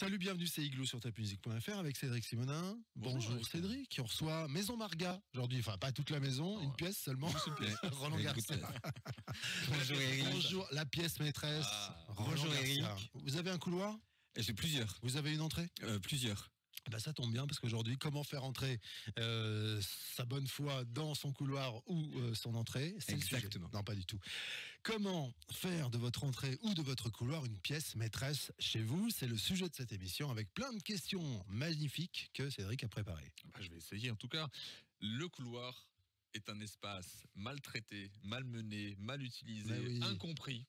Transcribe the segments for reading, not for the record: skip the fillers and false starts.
Salut, bienvenue, c'est Igloo sur tapmusique.fr avec Cédric Simonin. Bonjour Cédric, qui reçoit Maison Marga aujourd'hui, enfin pas toute la maison, une pièce seulement. Roland Garcia. Bonjour Eric. Bonjour, la pièce maîtresse. Bonjour Eric. Vous avez un couloir? J'ai plusieurs. Vous avez une entrée? Plusieurs. Bah ça tombe bien parce qu'aujourd'hui, comment faire entrer sa bonne foi dans son couloir ou son entrée, c'est exactement. Le sujet. Non, pas du tout. Comment faire de votre entrée ou de votre couloir une pièce maîtresse chez vous? C'est le sujet de cette émission avec plein de questions magnifiques que Cédric a préparées. Bah, je vais essayer en tout cas. Le couloir est un espace maltraité, malmené, mal utilisé, incompris.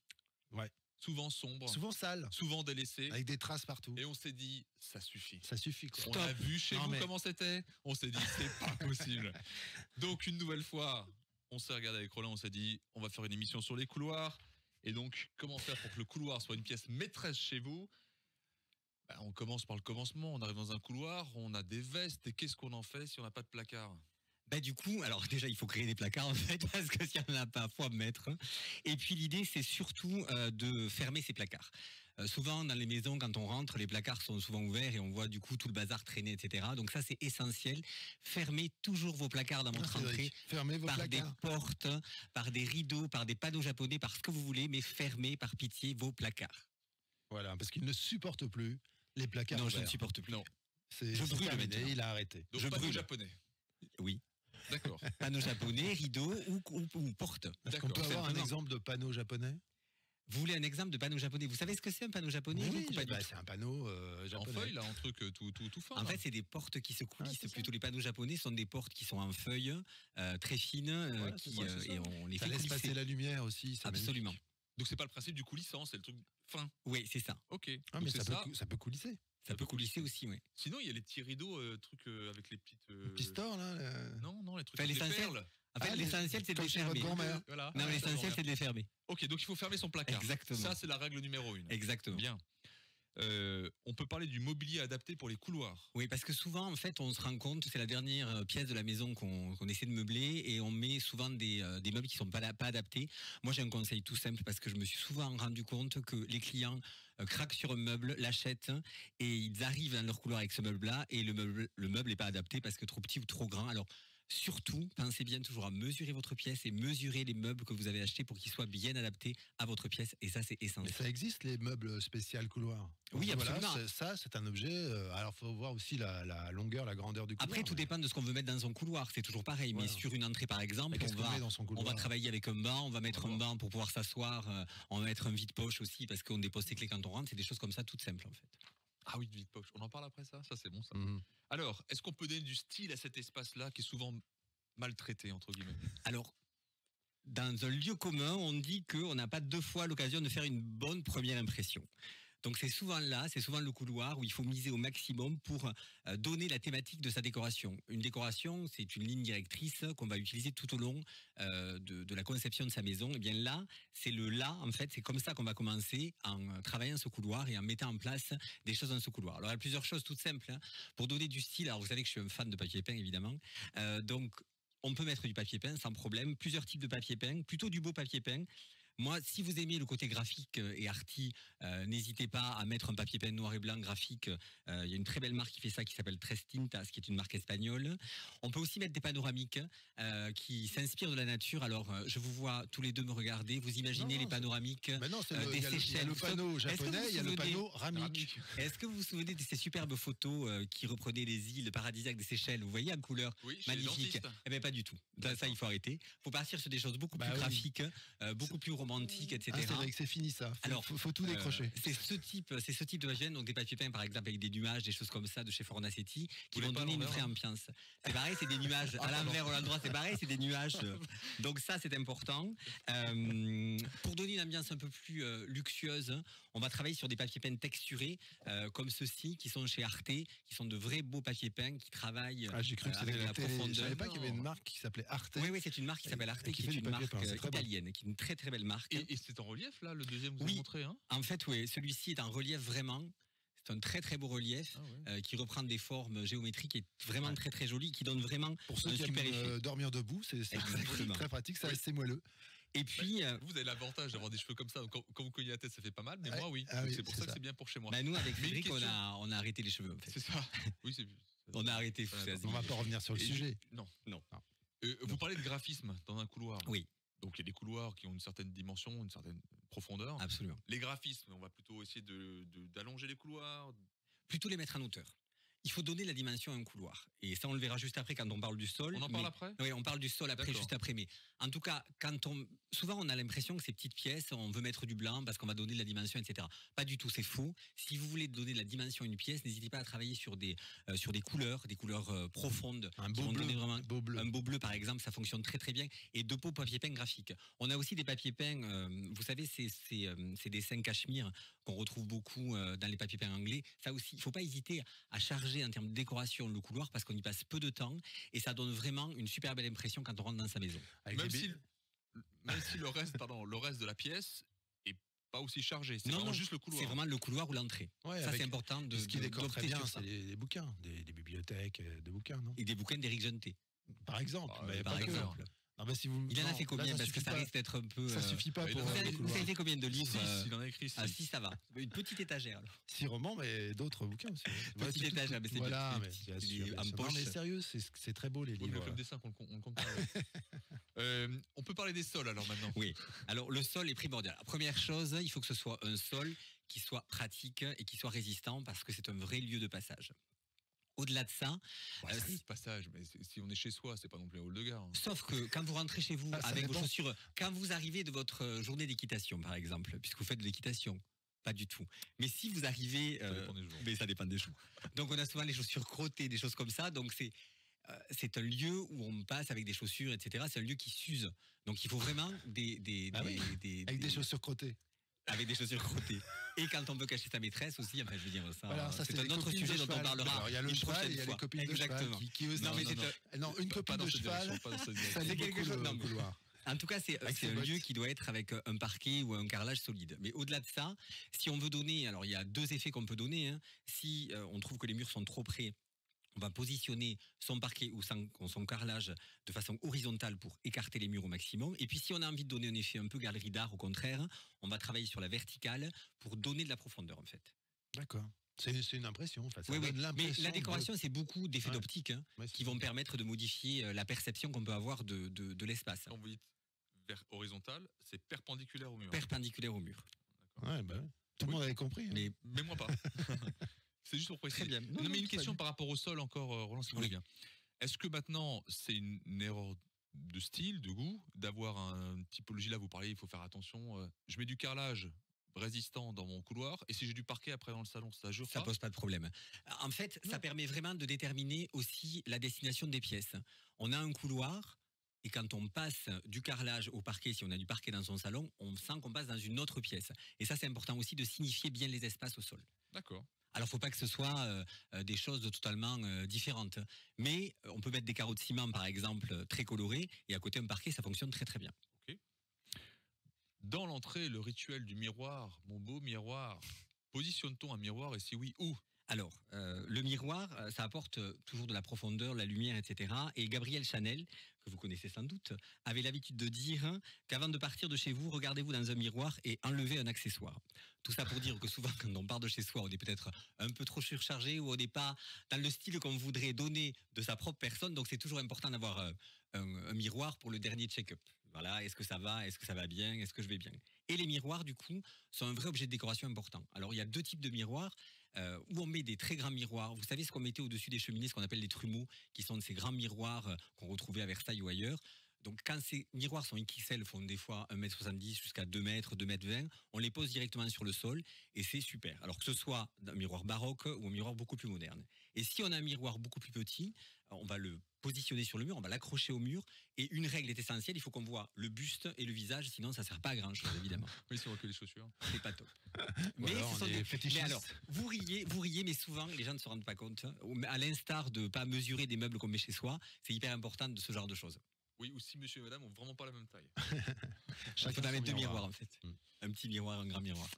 Ouais. Souvent sombre. Souvent sale. Souvent délaissé. Avec des traces partout. Et on s'est dit, ça suffit. Ça suffit quoi. On a vu chez vous comment c'était. On s'est dit, c'est pas possible. Donc une nouvelle fois, on s'est regardé avec Roland, on s'est dit, on va faire une émission sur les couloirs. Et donc, comment faire pour que le couloir soit une pièce maîtresse chez vous? Bah, on commence par le commencement. On arrive dans un couloir, on a des vestes. Et qu'est-ce qu'on en fait si on n'a pas de placard? Bah du coup, alors déjà il faut créer des placards en fait, parce que s'il n'y en a pas, faut en mettre. Et puis l'idée c'est surtout de fermer ces placards. Souvent dans les maisons, quand on rentre, les placards sont souvent ouverts et on voit du coup tout le bazar traîner, etc. Donc ça c'est essentiel. Fermez toujours vos placards dans votre entrée. Fermez vos placards. Des portes, par des rideaux, par des panneaux japonais, par ce que vous voulez, mais fermez par pitié vos placards. Voilà, parce qu'il ne supporte plus les placards. Non, ouverts. je ne supporte plus. Non. Je brûle le il a arrêté. Donc panneaux japonais. Oui. D'accord. Panneaux japonais, rideaux ou portes. Est-ce qu'on peut avoir un exemple de panneau japonais? Vous voulez un exemple de panneau japonais? Vous savez ce que c'est un panneau japonais? Oui, c'est un panneau japonais. En feuille, là, en truc tout fin. En fait, c'est des portes qui se coulissent. Plutôt, les panneaux japonais sont des portes qui sont en feuille, très fines, et on les fait laisse coulisser. passer la lumière aussi. Absolument. Magnifique. Donc c'est pas le principe du coulissant, c'est le truc fin. Oui, c'est ça. Ok. Ah, mais ça peut coulisser. Ça peut coulisser aussi, oui. Sinon, il y a les petits rideaux, trucs avec les petites. Pistors, là. Non, les trucs enfin, avec les perles. En fait, l'essentiel, c'est de les fermer. Voilà. Non, l'essentiel, c'est de les fermer. Ok, donc il faut fermer son placard. Exactement. Ça, c'est la règle numéro 1. Exactement. Bien. On peut parler du mobilier adapté pour les couloirs. Oui, parce que souvent, en fait, on se rend compte, c'est la dernière pièce de la maison qu'on essaie de meubler et on met souvent des meubles qui sont pas adaptés. Moi, j'ai un conseil tout simple parce que je me suis souvent rendu compte que les clients craquent sur un meuble, l'achètent et ils arrivent dans leur couloir avec ce meuble-là et le meuble est pas adapté parce que trop petit ou trop grand. Alors, surtout, pensez bien toujours à mesurer votre pièce et mesurer les meubles que vous avez achetés pour qu'ils soient bien adaptés à votre pièce. Et ça, c'est essentiel. Mais ça existe, les meubles spécial couloir? Oui, absolument. Voilà, ça, c'est un objet. Alors, il faut voir aussi la longueur, la grandeur du couloir. Après, tout dépend de ce qu'on veut mettre dans son couloir. C'est toujours pareil. Voilà. Mais sur une entrée, par exemple, on va travailler avec un banc. On va mettre un banc pour pouvoir s'asseoir. On va mettre un vide-poche aussi parce qu'on dépose ses clés quand on rentre. C'est des choses comme ça, toutes simples, en fait. Ah oui, vide-poche. On en parle après ça? Ça, c'est bon, ça. Alors, est-ce qu'on peut donner du style à cet espace-là qui est souvent maltraité, entre guillemets? Alors, dans un lieu commun, on dit qu'on n'a pas deux fois l'occasion de faire une bonne première impression. Donc c'est souvent le couloir où il faut miser au maximum pour donner la thématique de sa décoration. Une décoration, c'est une ligne directrice qu'on va utiliser tout au long de la conception de sa maison. Et bien là, en fait, c'est comme ça qu'on va commencer en travaillant ce couloir et en mettant en place des choses dans ce couloir. Alors il y a plusieurs choses toutes simples pour donner du style. Alors vous savez que je suis un fan de papier peint évidemment, donc on peut mettre du papier peint sans problème, plusieurs types de papier peint, plutôt du beau papier peint. Moi, si vous aimez le côté graphique et arty, n'hésitez pas à mettre un papier peint noir et blanc graphique. Il y a une très belle marque qui fait ça, qui s'appelle Tres Tintas, qui est une marque espagnole. On peut aussi mettre des panoramiques qui s'inspirent de la nature. Alors, je vous vois tous les deux me regarder. Vous imaginez les panoramiques des Seychelles. Il y a le panneau japonais, il y a le panneau ramique. Est-ce que vous vous souvenez de ces superbes photos qui reprenaient les îles paradisiaques des Seychelles? Vous voyez en couleur magnifique. Eh bien, pas du tout. Ça, il faut arrêter. Il faut partir sur des choses beaucoup plus graphiques, beaucoup plus romantique, etc. Ah, c'est vrai que c'est fini ça. Alors, faut tout décrocher. C'est ce type de papier, donc des papiers peints par exemple avec des nuages, des choses comme ça de chez Fornasetti qui vont donner une vraie ambiance. C'est pareil, c'est des nuages. À l'envers ou à l'endroit, c'est pareil, c'est des nuages. Donc ça, c'est important. Pour donner une ambiance un peu plus luxueuse, on va travailler sur des papiers peints texturés comme ceux-ci qui sont chez Arte, qui sont de vrais beaux papiers peints qui travaillent j'ai cru que avec la profondeur. Je savais pas qu'il y avait une marque qui s'appelait Arte. Oui, c'est une marque qui s'appelle Arte, qui est une marque italienne, qui est une très très belle marque. Et c'est en relief là, le deuxième que vous avez montré, hein? En fait, oui, celui-ci est en relief vraiment. C'est un très très beau relief qui reprend des formes géométriques et vraiment très très joli, qui donne vraiment pour ceux qui super aiment effet. Dormir debout, c'est très pratique, ça c'est moelleux. Et puis, Vous avez l'avantage d'avoir des cheveux comme ça. Donc quand vous cognez la tête, ça fait pas mal. Mais Ouais. moi, oui. Ah Donc oui, c'est pour c'est ça que ça. c'est bien pour chez moi. bah, nous, avec Mais une Cédric, on question. a arrêté les cheveux, en fait. C'est ça. Oui, c'est. On a arrêté. Ouais, c'est d'accord. Asie. On va pas revenir sur le Et sujet. Non. Non. Vous parlez de graphisme dans un couloir. Oui, Donc il y a des couloirs qui ont une certaine dimension, une certaine profondeur. absolument. Les graphismes, on va plutôt essayer d'allonger les couloirs. Plutôt les mettre en hauteur. Il faut donner la dimension à un couloir. Et ça, on le verra juste après quand on parle du sol. On en parle après. Oui, on parle du sol après, D'accord. juste après. Mais en tout cas, souvent, on a l'impression que ces petites pièces, on veut mettre du blanc parce qu'on va donner de la dimension, etc. Pas du tout, c'est faux. Si vous voulez donner de la dimension à une pièce, n'hésitez pas à travailler sur des couleurs profondes. Un qui beau vont bleu. donner vraiment Un beau bleu. un beau bleu, par exemple, ça fonctionne très très bien. Et de beaux papier peint graphiques. On a aussi des papiers peints, vous savez, ces dessins cachemire qu'on retrouve beaucoup dans les papiers peints anglais. Ça aussi, il ne faut pas hésiter à charger en termes de décoration le couloir parce qu'on y passe peu de temps et ça donne vraiment une super belle impression quand on rentre dans sa maison. Avec Même des si, bi- même si le reste de la pièce est pas aussi chargé. C'est Non, vraiment non, juste le couloir. C'est vraiment le couloir ou l'entrée. Ouais, Ça, avec- c'est important de ce qui décore très d'opter bien, sur c'est ça. les bouquins, des bibliothèques de bouquins, non? Et des bouquins d'Éric Jeantet, Par exemple. Ah, mais par pas que. exemple. Non, mais si vous, Il en a non, fait combien? là, Parce que suffit ça pas. risque d'être un peu. Ça suffit pas il pour en a Vous fait- le avez couloir. fait combien de livres Six, il en a écrit 6. Ah, si, ça va. Une petite étagère. Alors. 6 romans, mais d'autres bouquins aussi. Petit tout- étage, mais c'est voilà, bien, mais petit, bien il sûr, est bien en sûr. Non, poche. mais sérieux, c'est très beau les Oui, mais livres. le club dessin, on le compte pas. Ouais. On peut parler des sols alors maintenant. Oui. Alors, le sol est primordial. La première chose, il faut que ce soit un sol qui soit pratique et qui soit résistant parce que c'est un vrai lieu de passage. Au-delà de ça, Ouais, ça reste passage, mais si on est chez soi, c'est pas non plus un hall de gare. hein. sauf que quand vous rentrez chez vous Ah, ça avec vos dépend. chaussures, quand vous arrivez de votre journée d'équitation, par exemple, puisque vous faites de l'équitation, pas du tout. Mais si vous arrivez, Ça dépend des jours. mais ça dépend des jours. Donc on a souvent les chaussures crottées, des choses comme ça. Donc c'est un lieu où on passe avec des chaussures, etc. C'est un lieu qui s'use. Donc il faut vraiment Ah oui, Avec des chaussures crottées. avec des chaussures crottées. Et quand on veut cacher sa maîtresse aussi, enfin je veux dire ça, Voilà, ça, c'est les un autre copines sujet de dont on cheval. parlera. Alors, il y a le une cheval prochaine et il y a les fois. copines Exactement. de cheval qui aussi. Non, mais Non, c'est non. Non, une Pas copine dans de cette cheval, direction, pas dans cette ça direction. dit C'est quelque beaucoup chose, le non, mais- couloir. En tout cas, Avec c'est ses un bottes. lieu qui doit être avec un parquet ou un carrelage solide. Mais au-delà de ça, si on veut donner, alors il y a deux effets qu'on peut donner. Hein. Si on trouve que les murs sont trop près, on va positionner son parquet ou son carrelage de façon horizontale pour écarter les murs au maximum. Et puis si on a envie de donner un effet un peu galerie d'art, au contraire, on va travailler sur la verticale pour donner de la profondeur en fait. D'accord. C'est une impression. Enfin, ça Oui, oui. donne Mais l'impression la décoration, c'est beaucoup d'effets Ouais. d'optique hein, Ouais, c'est qui vont permettre de modifier la perception qu'on peut avoir de l'espace. Quand vous dites vers horizontal, c'est perpendiculaire au mur. Perpendiculaire au mur. Ouais, bah, ouais. Tout le monde avait compris. hein. Mais Mais moi pas. C'est juste pour préciser. très bien. Non, mais une très question bien. par rapport au sol encore, Roland, si vous voulez Oui. bien. Est-ce que maintenant, c'est une erreur de style, de goût, d'avoir une typologie là, vous parliez, il faut faire attention. Je mets du carrelage résistant dans mon couloir, et si j'ai du parquet après dans le salon, ça jure Ça pas. pose pas de problème. En fait, ça Non. permet vraiment de déterminer aussi la destination des pièces. On a un couloir. Et quand on passe du carrelage au parquet, si on a du parquet dans son salon, on sent qu'on passe dans une autre pièce. Et ça, c'est important aussi de signifier bien les espaces au sol. D'accord. Alors, faut pas que ce soit des choses totalement différentes. Mais on peut mettre des carreaux de ciment, par exemple, très colorés, et à côté un parquet, ça fonctionne très très bien. Dans l'entrée, le rituel du miroir, mon beau miroir, positionne-t-on un miroir, et si oui, où? Alors, le miroir, ça apporte toujours de la profondeur, la lumière, etc. Et Gabriel Chanel, que vous connaissez sans doute, avait l'habitude de dire qu'avant de partir de chez vous, regardez-vous dans un miroir et enlevez un accessoire. Tout ça pour dire que souvent, quand on part de chez soi, on est peut-être un peu trop surchargé ou on n'est pas dans le style qu'on voudrait donner de sa propre personne. Donc, c'est toujours important d'avoir un miroir pour le dernier check-up. Voilà, est-ce que ça va? Est-ce que ça va bien? Est-ce que je vais bien? Et les miroirs, du coup, sont un vrai objet de décoration important. Alors, il y a deux types de miroirs. Où on met des très grands miroirs. Vous savez ce qu'on mettait au-dessus des cheminées, ce qu'on appelle les trumeaux, qui sont de ces grands miroirs qu'on retrouvait à Versailles ou ailleurs. Donc quand ces miroirs sont XL, font des fois 1,70 m jusqu'à 2 m, 2,20 m, on les pose directement sur le sol et c'est super. Alors que ce soit un miroir baroque ou un miroir beaucoup plus moderne. Et si on a un miroir beaucoup plus petit, on va le positionner sur le mur, on va l'accrocher au mur. Et une règle est essentielle, il faut qu'on voit le buste et le visage, sinon ça ne sert pas à grand chose, évidemment. Oui, si on voit que les chaussures. C'est pas top. Ou alors, ce on sont est des- fétichistes. mais alors, vous riez, mais souvent, les gens ne se rendent pas compte. À l'instar de ne pas mesurer des meubles qu'on met chez soi, c'est hyper important de ce genre de choses. Oui, ou si monsieur et madame ont vraiment pas la même taille. Il Chacun faut son mettre deux miroir. miroirs, en fait. Mm. Un petit miroir, un grand miroir.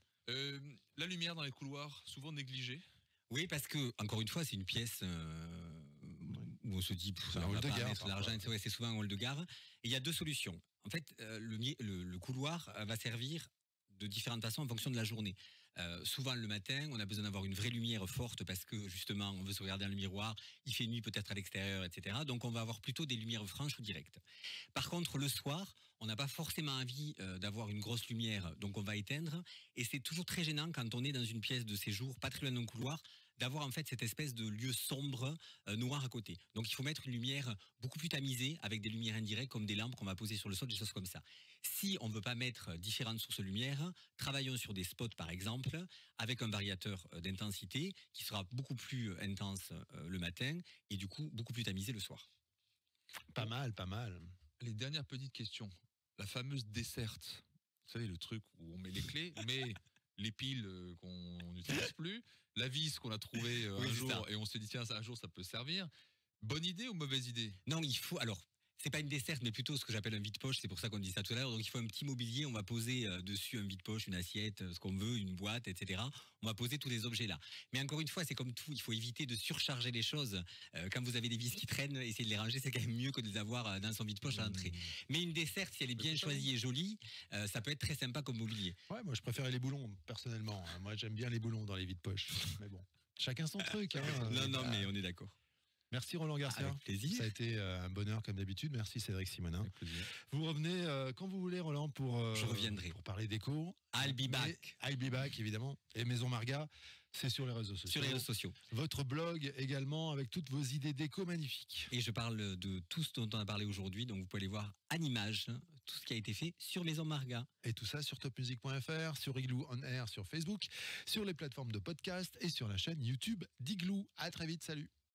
La lumière dans les couloirs, souvent négligée. Oui, parce que, encore une fois, c'est une pièce où on se dit, C'est un on hall va de pas gare, mettre l'argent, parfois. c'est souvent un hall de gare. Et il y a deux solutions. En fait, le couloir va servir de différentes façons en fonction de la journée. Souvent le matin, on a besoin d'avoir une vraie lumière forte parce que justement, on veut se regarder dans le miroir, il fait nuit peut-être à l'extérieur, etc. Donc on va avoir plutôt des lumières franches ou directes. Par contre, le soir, on n'a pas forcément envie d'avoir une grosse lumière, donc on va éteindre. Et c'est toujours très gênant quand on est dans une pièce de séjour, pas très loin d'un couloir, d'avoir en fait cette espèce de lieu sombre, noir à côté. Donc il faut mettre une lumière beaucoup plus tamisée avec des lumières indirectes comme des lampes qu'on va poser sur le sol, des choses comme ça. Si on ne veut pas mettre différentes sources de lumière, travaillons sur des spots par exemple, avec un variateur d'intensité qui sera beaucoup plus intense le matin et du coup beaucoup plus tamisé le soir. Pas mal, pas mal. Les dernières petites questions. La fameuse desserte. Vous savez, le truc où on met les clés, mais les piles qu'on n'utilise plus, la vis qu'on a trouvée Oui, un c'est jour ça. et on s'est dit tiens, ça, un jour ça peut servir. Bonne idée ou mauvaise idée? Non, il faut. Alors, c'est pas une desserte, mais plutôt ce que j'appelle un vide-poche. C'est pour ça qu'on dit ça tout à l'heure. Donc, il faut un petit mobilier. On va poser dessus un vide-poche, une assiette, ce qu'on veut, une boîte, etc. On va poser tous les objets là. Mais encore une fois, c'est comme tout. Il faut éviter de surcharger les choses. Quand vous avez des vis qui traînent, essayer de les ranger, c'est quand même mieux que de les avoir dans son vide-poche à l'entrée. Mais une desserte, si elle est bien choisie et jolie, ça peut être très sympa comme mobilier. Ouais, moi je préfère les boulons, personnellement. Moi j'aime bien les boulons dans les vides poches. Mais bon, chacun son truc. Hein. Non, mais on est d'accord. Merci Roland Garcia. Avec plaisir. Ça a été un bonheur comme d'habitude. Merci Cédric Simonin. Avec plaisir. Vous revenez quand vous voulez, Roland, pour, Je reviendrai. pour parler déco. I'll be back. I'll be back, évidemment. Et Maison Marga, c'est sur les réseaux sociaux. Sur les réseaux sociaux. Votre blog également, avec toutes vos idées déco magnifiques. Et je parle de tout ce dont on a parlé aujourd'hui. Donc, vous pouvez aller voir en images tout ce qui a été fait sur Maison Marga. Et tout ça sur topmusic.fr, sur Igloo On Air, sur Facebook, sur les plateformes de podcast et sur la chaîne YouTube d'Igloo. À très vite, salut.